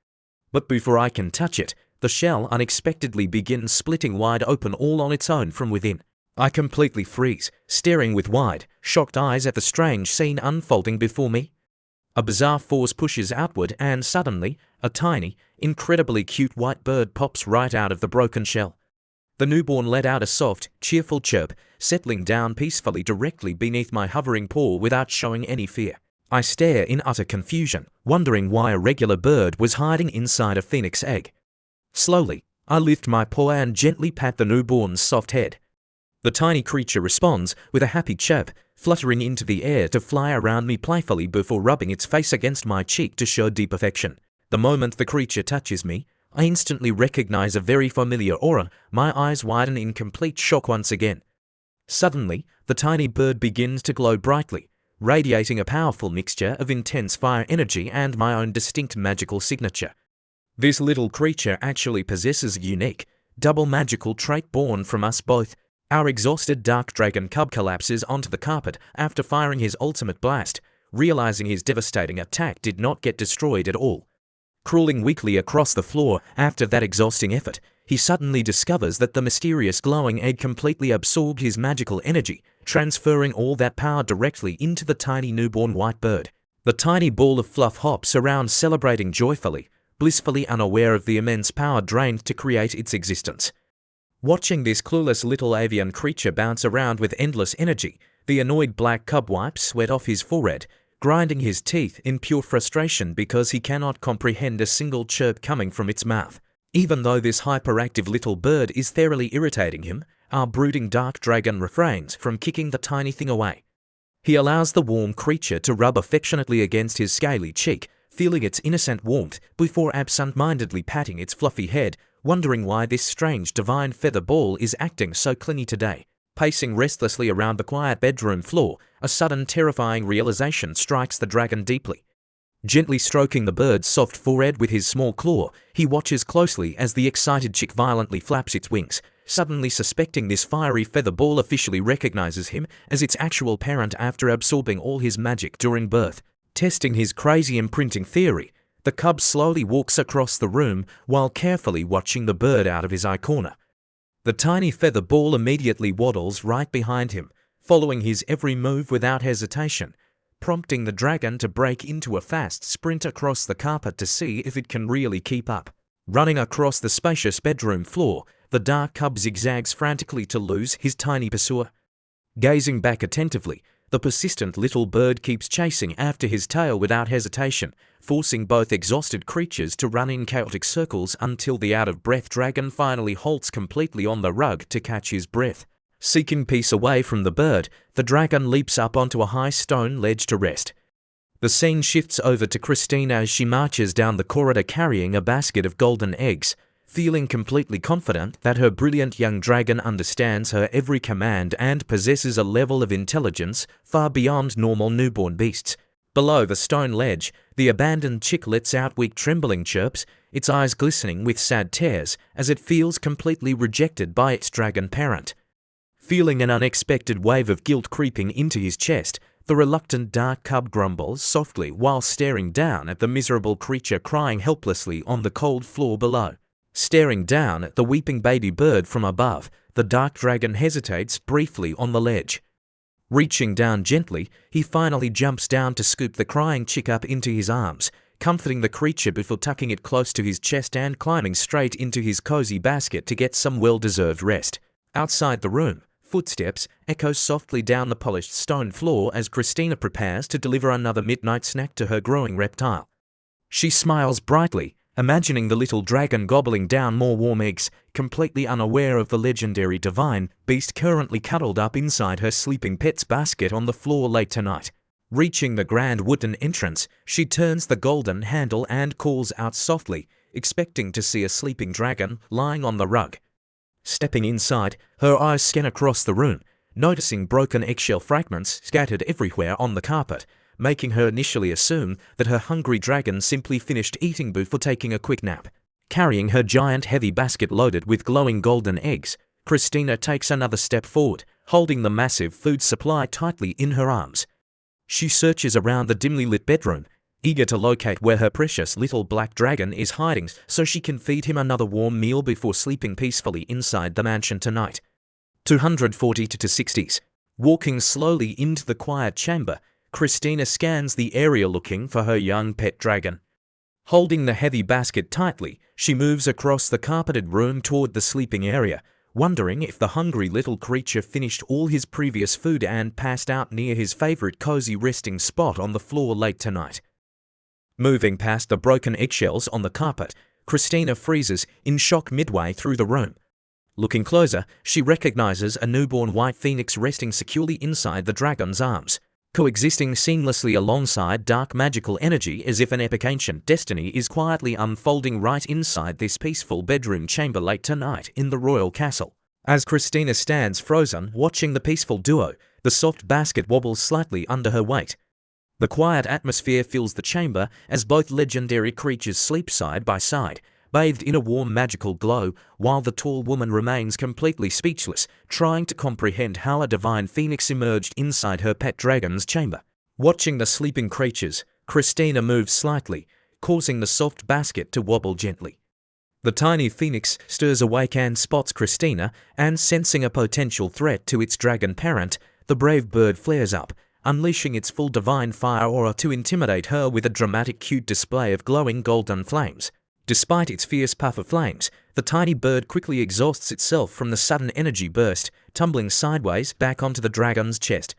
Speaker 2: But before I can touch it, the shell unexpectedly begins splitting wide open all on its own from within. I completely freeze, staring with wide, shocked eyes at the strange scene unfolding before me. A bizarre force pushes outward and suddenly, a tiny, incredibly cute white bird pops right out of the broken shell. The newborn let out a soft, cheerful chirp, settling down peacefully directly beneath my hovering paw without showing any fear. I stare in utter confusion, wondering why a regular bird was hiding inside a phoenix egg. Slowly, I lift my paw and gently pat the newborn's soft head. The tiny creature responds with a happy chirp, fluttering into the air to fly around me playfully before rubbing its face against my cheek to show deep affection. The moment the creature touches me, I instantly recognize a very familiar aura. My eyes widen in complete shock once again. Suddenly, the tiny bird begins to glow brightly, radiating a powerful mixture of intense fire energy and my own distinct magical signature. This little creature actually possesses a unique, double magical trait born from us both. Our exhausted dark dragon cub collapses onto the carpet after firing his ultimate blast, realizing his devastating attack did not get destroyed at all. Crawling weakly across the floor after that exhausting effort, he suddenly discovers that the mysterious glowing egg completely absorbed his magical energy, transferring all that power directly into the tiny newborn white bird. The tiny ball of fluff hops around, celebrating joyfully, blissfully unaware of the immense power drained to create its existence. Watching this clueless little avian creature bounce around with endless energy, the annoyed black cub wipes sweat off his forehead, grinding his teeth in pure frustration because he cannot comprehend a single chirp coming from its mouth. Even though this hyperactive little bird is thoroughly irritating him, our brooding dark dragon refrains from kicking the tiny thing away. He allows the warm creature to rub affectionately against his scaly cheek, feeling its innocent warmth before absent-mindedly patting its fluffy head, wondering why this strange divine feather ball is acting so clingy today. Pacing restlessly around the quiet bedroom floor, a sudden terrifying realization strikes the dragon deeply. Gently stroking the bird's soft forehead with his small claw, he watches closely as the excited chick violently flaps its wings, suddenly suspecting this fiery feather ball officially recognizes him as its actual parent after absorbing all his magic during birth. Testing his crazy imprinting theory, the cub slowly walks across the room while carefully watching the bird out of his eye corner. The tiny feather ball immediately waddles right behind him, following his every move without hesitation, prompting the dragon to break into a fast sprint across the carpet to see if it can really keep up. Running across the spacious bedroom floor, the dark cub zigzags frantically to lose his tiny pursuer. Gazing back attentively, the persistent little bird keeps chasing after his tail without hesitation, forcing both exhausted creatures to run in chaotic circles until the out-of-breath dragon finally halts completely on the rug to catch his breath. Seeking peace away from the bird, the dragon leaps up onto a high stone ledge to rest. The scene shifts over to Christine as she marches down the corridor carrying a basket of golden eggs, feeling completely confident that her brilliant young dragon understands her every command and possesses a level of intelligence far beyond normal newborn beasts. Below the stone ledge, the abandoned chick lets out weak trembling chirps, its eyes glistening with sad tears as it feels completely rejected by its dragon parent. Feeling an unexpected wave of guilt creeping into his chest, the reluctant dark cub grumbles softly while staring down at the miserable creature crying helplessly on the cold floor below. Staring down at the weeping baby bird from above, the dark dragon hesitates briefly on the ledge. Reaching down gently, he finally jumps down to scoop the crying chick up into his arms, comforting the creature before tucking it close to his chest and climbing straight into his cozy basket to get some well-deserved rest. Outside the room, footsteps echo softly down the polished stone floor as Christina prepares to deliver another midnight snack to her growing reptile. She smiles brightly, imagining the little dragon gobbling down more warm eggs, completely unaware of the legendary divine beast currently cuddled up inside her sleeping pet's basket on the floor late tonight. Reaching the grand wooden entrance, she turns the golden handle and calls out softly, expecting to see a sleeping dragon lying on the rug. Stepping inside, her eyes scan across the room, noticing broken eggshell fragments scattered everywhere on the carpet, making her initially assume that her hungry dragon simply finished eating before taking a quick nap. Carrying her giant heavy basket loaded with glowing golden eggs, Christina takes another step forward, holding the massive food supply tightly in her arms. She searches around the dimly lit bedroom, eager to locate where her precious little black dragon is hiding so she can feed him another warm meal before sleeping peacefully inside the mansion tonight. 240 to 60s. Walking slowly into the quiet chamber, Christina scans the area looking for her young pet dragon. Holding the heavy basket tightly, she moves across the carpeted room toward the sleeping area, wondering if the hungry little creature finished all his previous food and passed out near his favorite cozy resting spot on the floor late tonight. Moving past the broken eggshells on the carpet, Christina freezes in shock midway through the room. Looking closer, she recognizes a newborn white phoenix resting securely inside the dragon's arms, coexisting seamlessly alongside dark magical energy as if an epic ancient destiny is quietly unfolding right inside this peaceful bedroom chamber late tonight in the royal castle. As Christina stands frozen, watching the peaceful duo, the soft basket wobbles slightly under her weight. The quiet atmosphere fills the chamber as both legendary creatures sleep side by side, bathed in a warm magical glow, while the tall woman remains completely speechless, trying to comprehend how a divine phoenix emerged inside her pet dragon's chamber. Watching the sleeping creatures, Christina moves slightly, causing the soft basket to wobble gently. The tiny phoenix stirs awake and spots Christina, and sensing a potential threat to its dragon parent, the brave bird flares up, unleashing its full divine fire aura to intimidate her with a dramatic cute display of glowing golden flames. Despite its fierce puff of flames, the tiny bird quickly exhausts itself from the sudden energy burst, tumbling sideways back onto the dragon's chest.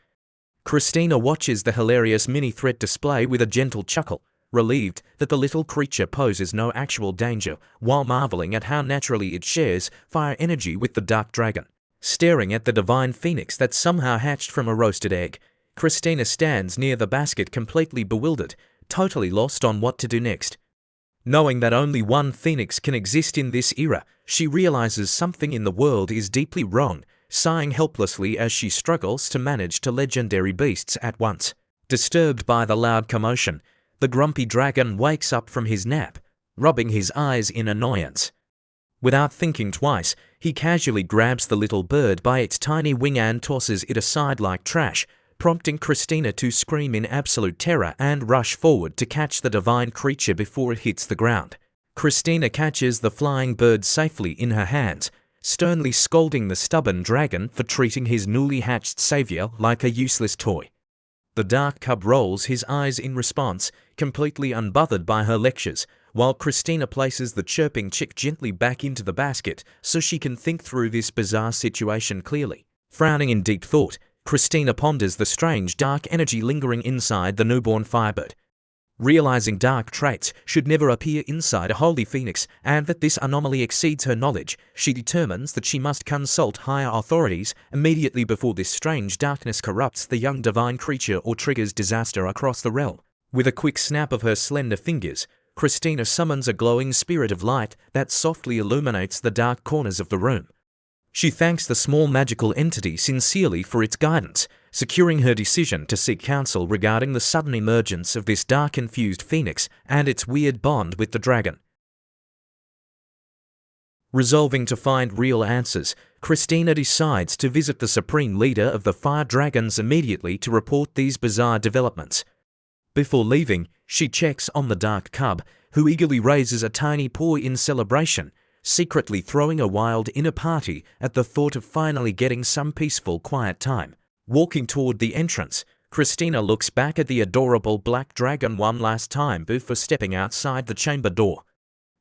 Speaker 2: Christina watches the hilarious mini-threat display with a gentle chuckle, relieved that the little creature poses no actual danger, while marveling at how naturally it shares fire energy with the dark dragon. Staring at the divine phoenix that somehow hatched from a roasted egg, Christina stands near the basket completely bewildered, totally lost on what to do next. Knowing that only one phoenix can exist in this era, she realizes something in the world is deeply wrong, sighing helplessly as she struggles to manage two legendary beasts at once. Disturbed by the loud commotion, the grumpy dragon wakes up from his nap, rubbing his eyes in annoyance. Without thinking twice, he casually grabs the little bird by its tiny wing and tosses it aside like trash, prompting Christina to scream in absolute terror and rush forward to catch the divine creature before it hits the ground. Christina catches the flying bird safely in her hands, sternly scolding the stubborn dragon for treating his newly hatched savior like a useless toy. The dark cub rolls his eyes in response, completely unbothered by her lectures, while Christina places the chirping chick gently back into the basket so she can think through this bizarre situation clearly. Frowning in deep thought, Christina ponders the strange dark energy lingering inside the newborn firebird. Realizing dark traits should never appear inside a holy phoenix and that this anomaly exceeds her knowledge, she determines that she must consult higher authorities immediately before this strange darkness corrupts the young divine creature or triggers disaster across the realm. With a quick snap of her slender fingers, Christina summons a glowing spirit of light that softly illuminates the dark corners of the room. She thanks the small magical entity sincerely for its guidance, securing her decision to seek counsel regarding the sudden emergence of this dark-infused phoenix and its weird bond with the dragon. Resolving to find real answers, Christina decides to visit the supreme leader of the fire dragons immediately to report these bizarre developments. Before leaving, she checks on the dark cub, who eagerly raises a tiny paw in celebration, secretly throwing a wild inner party at the thought of finally getting some peaceful, quiet time. Walking toward the entrance, Christina looks back at the adorable black dragon one last time before stepping outside the chamber door.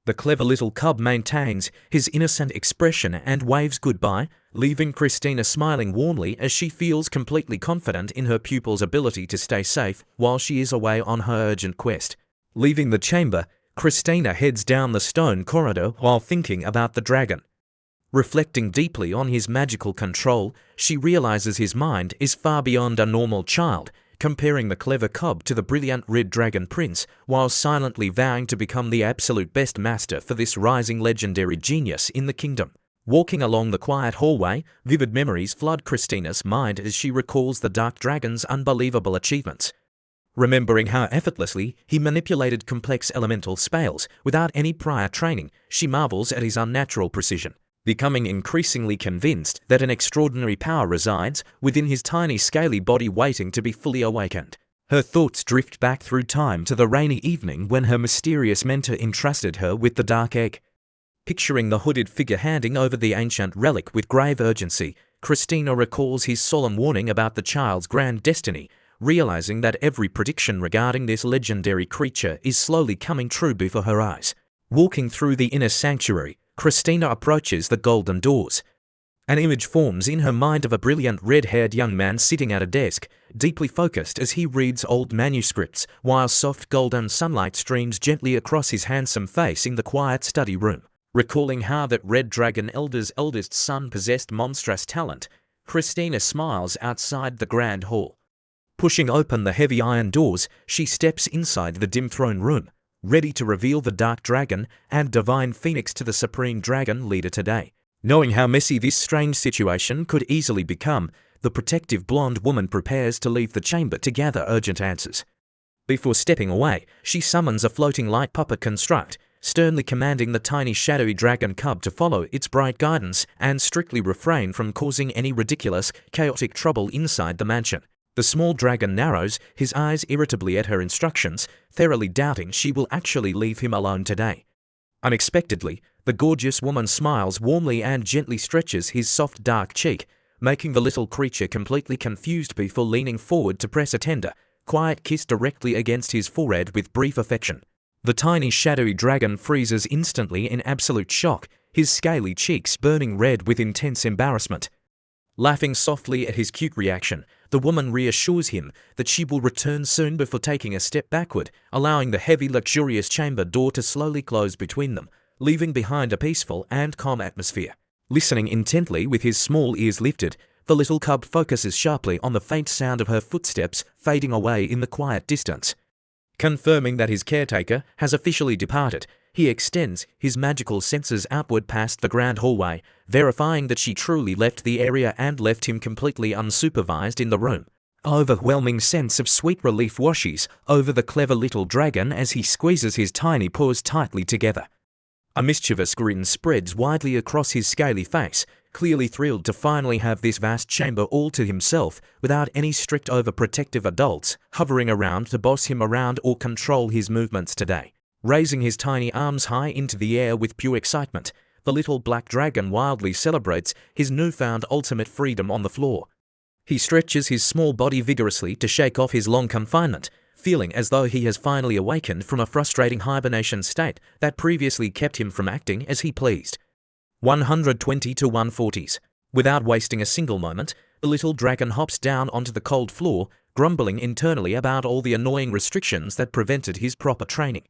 Speaker 2: The clever little cub maintains his innocent expression and waves goodbye, leaving Christina smiling warmly as she feels completely confident in her pupil's ability to stay safe while she is away on her urgent quest. Leaving the chamber, Christina heads down the stone corridor while thinking about the dragon. Reflecting deeply on his magical control, she realizes his mind is far beyond a normal child, comparing the clever cub to the brilliant red dragon prince, while silently vowing to become the absolute best master for this rising legendary genius in the kingdom. Walking along the quiet hallway, vivid memories flood Christina's mind as she recalls the dark dragon's unbelievable achievements. Remembering how effortlessly he manipulated complex elemental spells without any prior training, she marvels at his unnatural precision, becoming increasingly convinced that an extraordinary power resides within his tiny scaly body waiting to be fully awakened. Her thoughts drift back through time to the rainy evening when her mysterious mentor entrusted her with the dark egg. Picturing the hooded figure handing over the ancient relic with grave urgency, Christina recalls his solemn warning about the child's grand destiny, realizing that every prediction regarding this legendary creature is slowly coming true before her eyes. Walking through the inner sanctuary, Christina approaches the golden doors. An image forms in her mind of a brilliant red-haired young man sitting at a desk, deeply focused as he reads old manuscripts, while soft golden sunlight streams gently across his handsome face in the quiet study room. Recalling how that Red Dragon Elder's eldest son possessed monstrous talent, Christina smiles outside the grand hall. Pushing open the heavy iron doors, she steps inside the dim throne room, ready to reveal the Dark Dragon and Divine Phoenix to the Supreme Dragon Leader today. Knowing how messy this strange situation could easily become, the protective blonde woman prepares to leave the chamber to gather urgent answers. Before stepping away, she summons a floating light puppet construct, sternly commanding the tiny shadowy dragon cub to follow its bright guidance and strictly refrain from causing any ridiculous, chaotic trouble inside the mansion. The small dragon narrows, his eyes irritably at her instructions, thoroughly doubting she will actually leave him alone today. Unexpectedly, the gorgeous woman smiles warmly and gently stretches his soft dark cheek, making the little creature completely confused before leaning forward to press a tender, quiet kiss directly against his forehead with brief affection. The tiny shadowy dragon freezes instantly in absolute shock, his scaly cheeks burning red with intense embarrassment. Laughing softly at his cute reaction, the woman reassures him that she will return soon before taking a step backward, allowing the heavy, luxurious chamber door to slowly close between them, leaving behind a peaceful and calm atmosphere. Listening intently with his small ears lifted, the little cub focuses sharply on the faint sound of her footsteps fading away in the quiet distance. Confirming that his caretaker has officially departed, he extends his magical senses outward past the grand hallway, verifying that she truly left the area and left him completely unsupervised in the room. An overwhelming sense of sweet relief washes over the clever little dragon as he squeezes his tiny paws tightly together. A mischievous grin spreads widely across his scaly face, clearly thrilled to finally have this vast chamber all to himself without any strict overprotective adults hovering around to boss him around or control his movements today. Raising his tiny arms high into the air with pure excitement, the little black dragon wildly celebrates his newfound ultimate freedom on the floor. He stretches his small body vigorously to shake off his long confinement, feeling as though he has finally awakened from a frustrating hibernation state that previously kept him from acting as he pleased. 120 to 140s. Without wasting a single moment, the little dragon hops down onto the cold floor, grumbling internally about all the annoying restrictions that prevented his proper training.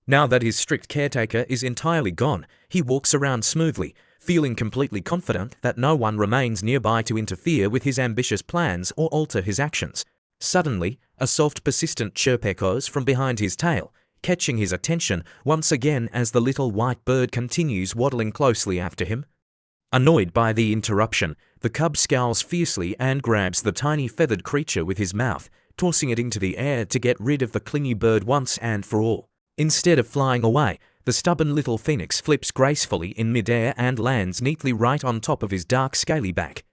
Speaker 2: Now that his strict caretaker is entirely gone, he walks around smoothly, feeling completely confident that no one remains nearby to interfere with his ambitious plans or alter his actions. Suddenly, a soft, persistent chirp echoes from behind his tail, catching his attention once again as the little white bird continues waddling closely after him. Annoyed by the interruption, the cub scowls fiercely and grabs the tiny feathered creature with his mouth, tossing it into the air to get rid of the clingy bird once and for all. Instead of flying away, the stubborn little phoenix flips gracefully in midair and lands neatly right on top of his dark scaly back.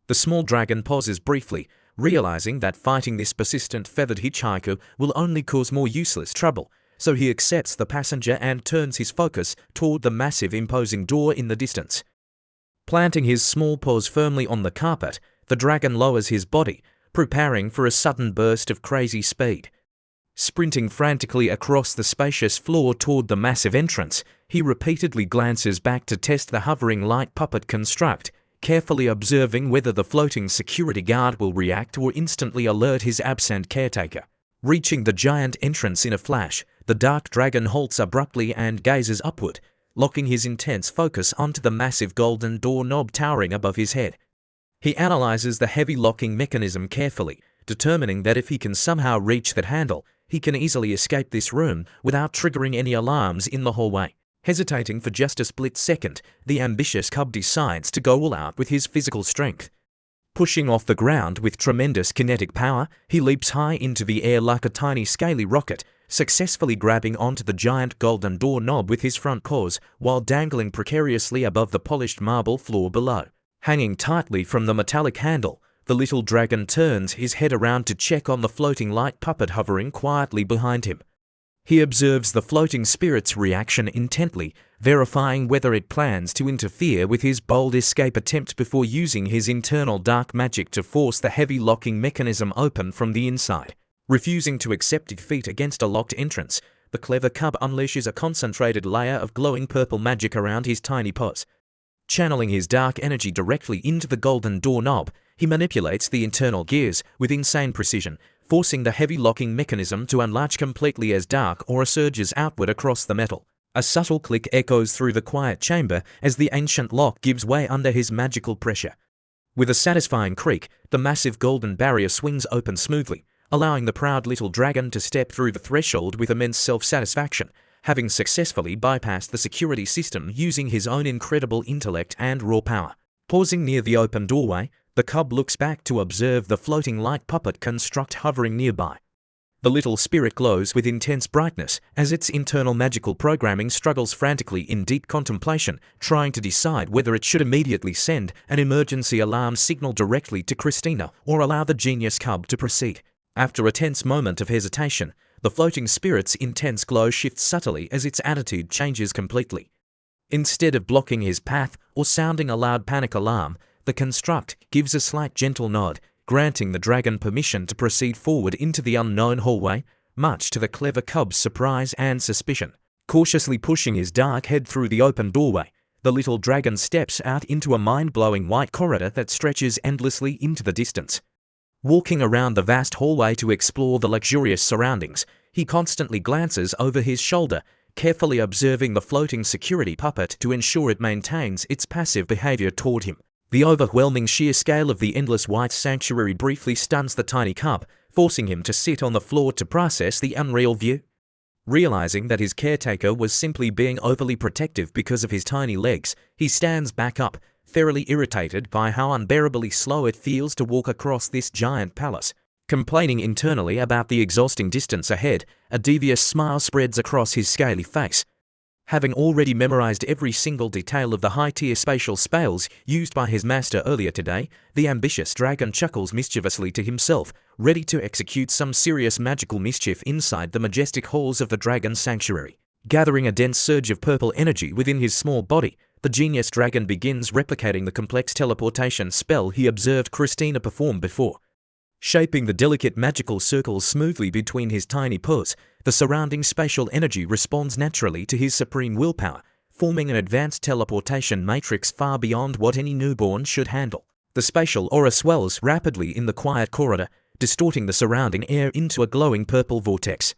Speaker 2: The small dragon pauses briefly, realizing that fighting this persistent feathered hitchhiker will only cause more useless trouble, so he accepts the passenger and turns his focus toward the massive imposing door in the distance. Planting his small paws firmly on the carpet, the dragon lowers his body, preparing for a sudden burst of crazy speed. Sprinting frantically across the spacious floor toward the massive entrance, he repeatedly glances back to test the hovering light puppet construct, carefully observing whether the floating security guard will react or instantly alert his absent caretaker. Reaching the giant entrance in a flash, the dark dragon halts abruptly and gazes upward, locking his intense focus onto the massive golden doorknob towering above his head. He analyzes the heavy locking mechanism carefully, determining that if he can somehow reach that handle, he can easily escape this room without triggering any alarms in the hallway. Hesitating for just a split second, the ambitious cub decides to go all out with his physical strength. Pushing off the ground with tremendous kinetic power, he leaps high into the air like a tiny scaly rocket, successfully grabbing onto the giant golden doorknob with his front paws while dangling precariously above the polished marble floor below. Hanging tightly from the metallic handle, the little dragon turns his head around to check on the floating light puppet hovering quietly behind him. He observes the floating spirit's reaction intently, verifying whether it plans to interfere with his bold escape attempt before using his internal dark magic to force the heavy locking mechanism open from the inside. Refusing to accept defeat against a locked entrance, the clever cub unleashes a concentrated layer of glowing purple magic around his tiny paws. Channeling his dark energy directly into the golden doorknob, he manipulates the internal gears with insane precision, forcing the heavy locking mechanism to unlatch completely as dark aura surges outward across the metal. A subtle click echoes through the quiet chamber as the ancient lock gives way under his magical pressure. With a satisfying creak, the massive golden barrier swings open smoothly, allowing the proud little dragon to step through the threshold with immense self-satisfaction, having successfully bypassed the security system using his own incredible intellect and raw power. Pausing near the open doorway, the cub looks back to observe the floating light puppet construct hovering nearby. The little spirit glows with intense brightness as its internal magical programming struggles frantically in deep contemplation, trying to decide whether it should immediately send an emergency alarm signal directly to Christina or allow the genius cub to proceed. After a tense moment of hesitation, the floating spirit's intense glow shifts subtly as its attitude changes completely. Instead of blocking his path or sounding a loud panic alarm, the construct gives a slight gentle nod, granting the dragon permission to proceed forward into the unknown hallway, much to the clever cub's surprise and suspicion. Cautiously pushing his dark head through the open doorway, the little dragon steps out into a mind-blowing white corridor that stretches endlessly into the distance. Walking around the vast hallway to explore the luxurious surroundings, he constantly glances over his shoulder, carefully observing the floating security puppet to ensure it maintains its passive behavior toward him. The overwhelming sheer scale of the endless white sanctuary briefly stuns the tiny cub, forcing him to sit on the floor to process the unreal view. Realizing that his caretaker was simply being overly protective because of his tiny legs, he stands back up, thoroughly irritated by how unbearably slow it feels to walk across this giant palace. Complaining internally about the exhausting distance ahead, a devious smile spreads across his scaly face. Having already memorized every single detail of the high-tier spatial spells used by his master earlier today, the ambitious dragon chuckles mischievously to himself, ready to execute some serious magical mischief inside the majestic halls of the dragon sanctuary. Gathering a dense surge of purple energy within his small body, the genius dragon begins replicating the complex teleportation spell he observed Christina perform before. Shaping the delicate magical circles smoothly between his tiny paws, the surrounding spatial energy responds naturally to his supreme willpower, forming an advanced teleportation matrix far beyond what any newborn should handle. The spatial aura swells rapidly in the quiet corridor, distorting the surrounding air into a glowing purple vortex.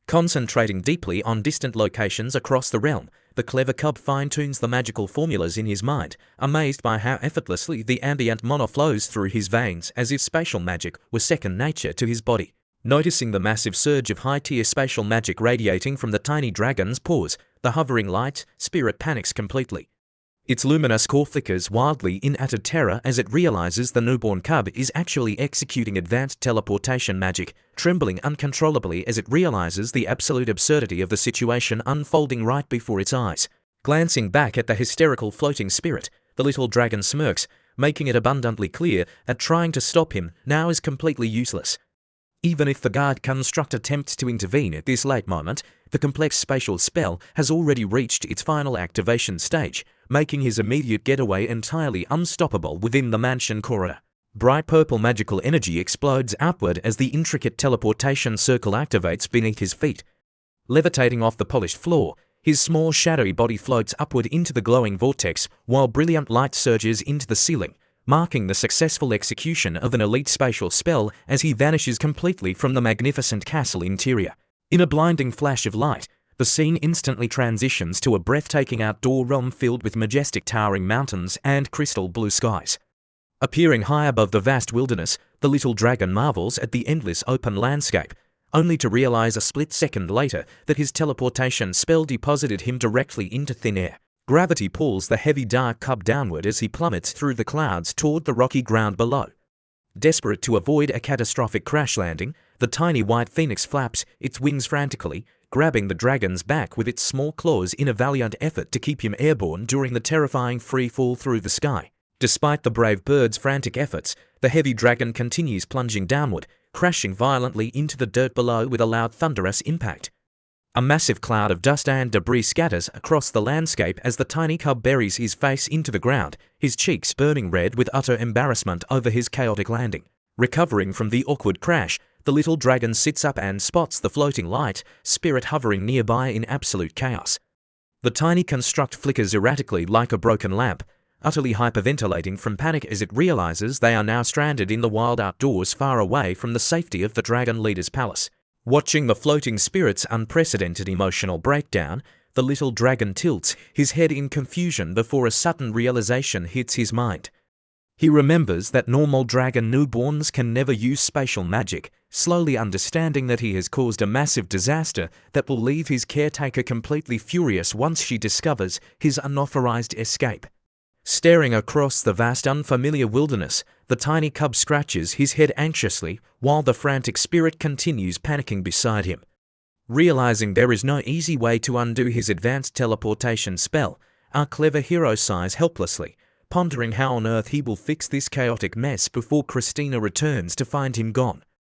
Speaker 2: Concentrating deeply on distant locations across the realm, the clever cub fine-tunes the magical formulas in his mind, amazed by how effortlessly the ambient mana flows through his veins as if spatial magic were second nature to his body. Noticing the massive surge of high-tier spatial magic radiating from the tiny dragon's paws, the hovering light spirit panics completely. Its luminous core flickers wildly in utter terror as it realizes the newborn cub is actually executing advanced teleportation magic, trembling uncontrollably as it realizes the absolute absurdity of the situation unfolding right before its eyes. Glancing back at the hysterical floating spirit, the little dragon smirks, making it abundantly clear that trying to stop him now is completely useless. Even if the guard construct attempts to intervene at this late moment, the complex spatial spell has already reached its final activation stage, making his immediate getaway entirely unstoppable within the mansion corridor. Bright purple magical energy explodes outward as the intricate teleportation circle activates beneath his feet. Levitating off the polished floor, his small shadowy body floats upward into the glowing vortex while brilliant light surges into the ceiling, marking the successful execution of an elite spatial spell as he vanishes completely from the magnificent castle interior. In a blinding flash of light, the scene instantly transitions to a breathtaking outdoor realm filled with majestic towering mountains and crystal blue skies. Appearing high above the vast wilderness, the little dragon marvels at the endless open landscape, only to realize a split second later that his teleportation spell deposited him directly into thin air. Gravity pulls the heavy dark cub downward as he plummets through the clouds toward the rocky ground below. Desperate to avoid a catastrophic crash landing, the tiny white phoenix flaps its wings frantically, grabbing the dragon's back with its small claws in a valiant effort to keep him airborne during the terrifying free fall through the sky. Despite the brave bird's frantic efforts, the heavy dragon continues plunging downward, crashing violently into the dirt below with a loud thunderous impact. A massive cloud of dust and debris scatters across the landscape as the tiny cub buries his face into the ground, his cheeks burning red with utter embarrassment over his chaotic landing. Recovering from the awkward crash, the little dragon sits up and spots the floating light spirit hovering nearby in absolute chaos. The tiny construct flickers erratically like a broken lamp, utterly hyperventilating from panic as it realizes they are now stranded in the wild outdoors far away from the safety of the dragon leader's palace. Watching the floating spirit's unprecedented emotional breakdown, the little dragon tilts, his head in confusion before a sudden realization hits his mind. He remembers that normal dragon newborns can never use spatial magic, slowly understanding that he has caused a massive disaster that will leave his caretaker completely furious once she discovers his unauthorized escape. Staring across the vast unfamiliar wilderness, the tiny cub scratches his head anxiously while the frantic spirit continues panicking beside him. Realizing there is no easy way to undo his advanced teleportation spell, our clever hero sighs helplessly, pondering how on earth he will fix this chaotic mess before Christina returns to find him gone.